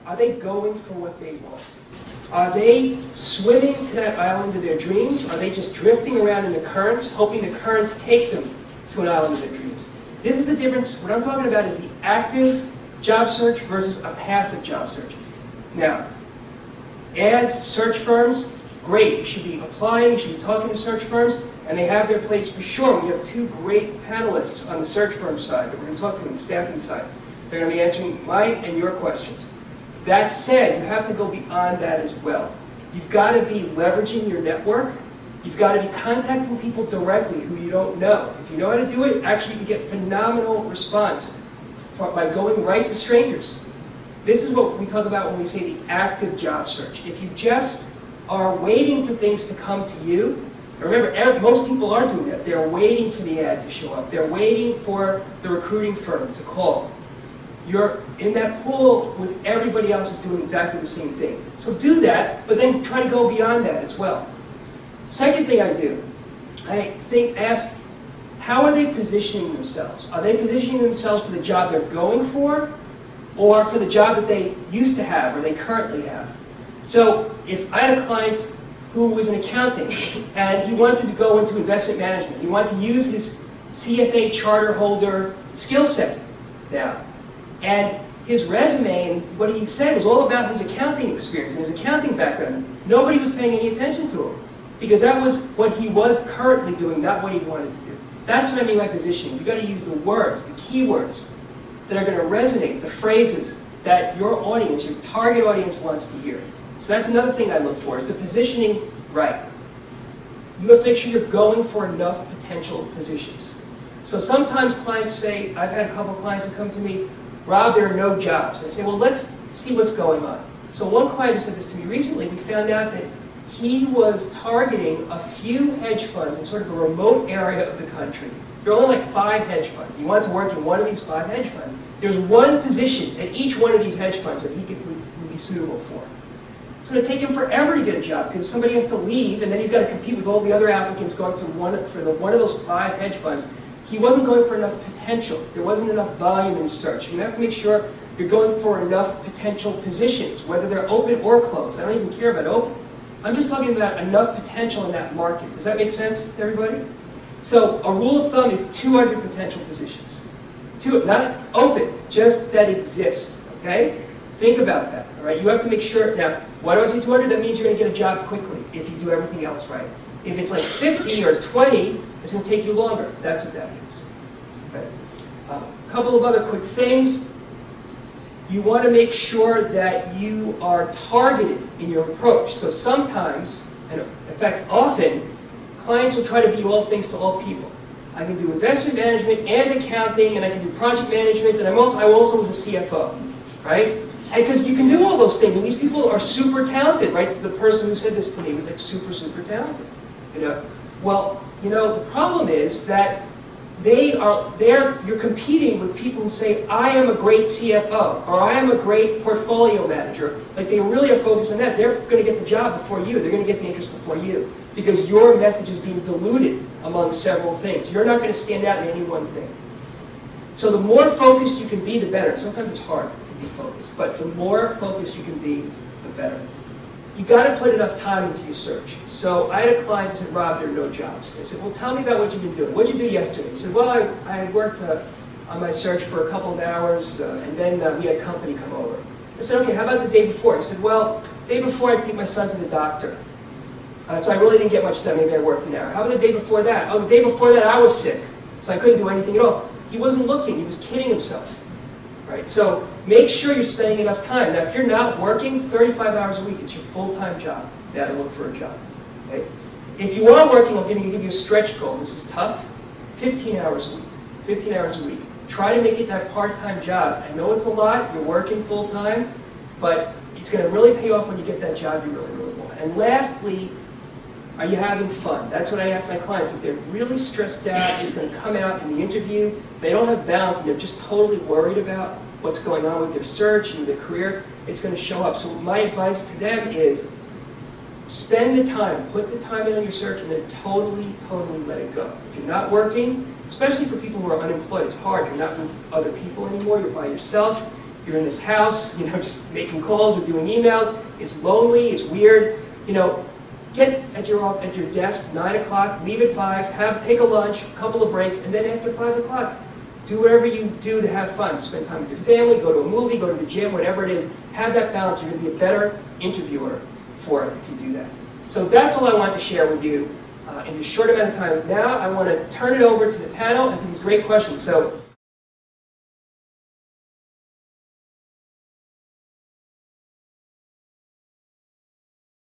Are they going for what they want? Are they swimming to that island of their dreams? Are they just drifting around in the currents, hoping the currents take them to an island of their dreams? This is the difference. What I'm talking about is the active job search versus a passive job search. Now, ads, search firms, great. You should be applying, you should be talking to search firms, and they have their place for sure. We have two great panelists on the search firm side that we're going to talk to on the staffing side. They're going to be answering mine and your questions. That said, you have to go beyond that as well. You've got to be leveraging your network. You've got to be contacting people directly who you don't know. If you know how to do it, actually you can get phenomenal response by going right to strangers. This is what we talk about when we say the active job search. If you just are waiting for things to come to you, remember, most people are doing that. They're waiting for the ad to show up. They're waiting for the recruiting firm to call. You're in that pool with everybody else is doing exactly the same thing. So do that, but then try to go beyond that as well. Second thing I do, I ask, how are they positioning themselves? Are they positioning themselves for the job they're going for, or for the job that they used to have or they currently have? So if I had a client who was in accounting and he wanted to go into investment management, he wanted to use his CFA charter holder skill set now. And his resume and what he said was all about his accounting experience and his accounting background. Nobody was paying any attention to him because that was what he was currently doing, not what he wanted to do. That's what I mean by positioning. You've got to use the words, the keywords that are going to resonate, the phrases that your audience, your target audience wants to hear. So that's another thing I look for, is the positioning right. You have to make sure you're going for enough potential positions. So sometimes clients say, I've had a couple of clients who come to me, Rob, there are no jobs. And I say, well, let's see what's going on. So one client who said this to me recently, we found out that he was targeting a few hedge funds in sort of a remote area of the country. There are only like 5 hedge funds. He wanted to work in one of these 5 hedge funds. There's one position at each one of these hedge funds that he would be suitable for. It's going to take him forever to get a job because somebody has to leave and then he's got to compete with all the other applicants going for one of those 5 hedge funds. He wasn't going for enough potential. There wasn't enough volume in search. You have to make sure you're going for enough potential positions, whether they're open or closed. I don't even care about open. I'm just talking about enough potential in that market. Does that make sense to everybody? So a rule of thumb is 200 potential positions. Not open, just that exist, okay? Think about that, all right? You have to make sure. Now, why do I say 200? That means you're going to get a job quickly if you do everything else right. If it's like 50 or 20, it's going to take you longer. That's what that means. Okay. A couple of other quick things. You want to make sure that you are targeted in your approach. So sometimes, and in fact often, clients will try to be all things to all people. I can do investment management and accounting, and I can do project management, and I also was a CFO, right? And because you can do all those things, and these people are super talented, right? The person who said this to me was like super, super talented, you know? Well, you know, the problem is that you're competing with people who say, I am a great CFO, or I am a great portfolio manager. Like they really are focused on that. They're going to get the job before you. They're going to get the interest before you. Because your message is being diluted among several things. You're not going to stand out in any one thing. So the more focused you can be, the better. Sometimes it's hard to be focused, but the more focused you can be, the better. You've got to put enough time into your search. So I had a client who said, Rob, there are no jobs. I said, well, tell me about what you've been doing. What did you do yesterday? He said, well, I worked on my search for a couple of hours, and then we had company come over. I said, okay, how about the day before? He said, well, the day before I take my son to the doctor. So I really didn't get much done. Maybe I worked an hour. How about the day before that? Oh, the day before that I was sick, so I couldn't do anything at all. He wasn't looking. He was kidding himself. Right? So make sure you're spending enough time. Now, if you're not working 35 hours a week, it's your full-time job. You have to look for a job. Okay? If you are working, I'm going to give you a stretch goal. This is tough. 15 hours a week. 15 hours a week. Try to make it that part-time job. I know it's a lot. You're working full-time, but it's going to really pay off when you get that job you really, really want. And lastly, are you having fun? That's what I ask my clients. If they're really stressed out, it's going to come out in the interview. If they don't have balance and they're just totally worried about what's going on with their search and their career, it's going to show up. So my advice to them is spend the time, put the time in on your search, and then totally, totally let it go. If you're not working, especially for people who are unemployed, it's hard. You're not with other people anymore. You're by yourself. you're in this house, just making calls or doing emails. It's lonely, it's weird. Get at your desk, 9 o'clock, leave at 5, take a lunch, a couple of breaks, and then after 5 o'clock, do whatever you do to have fun. Spend time with your family, go to a movie, go to the gym, whatever it is. Have that balance. You're going to be a better interviewer for it if you do that. So that's all I want to share with you in a short amount of time. Now I want to turn it over to the panel and to these great questions. So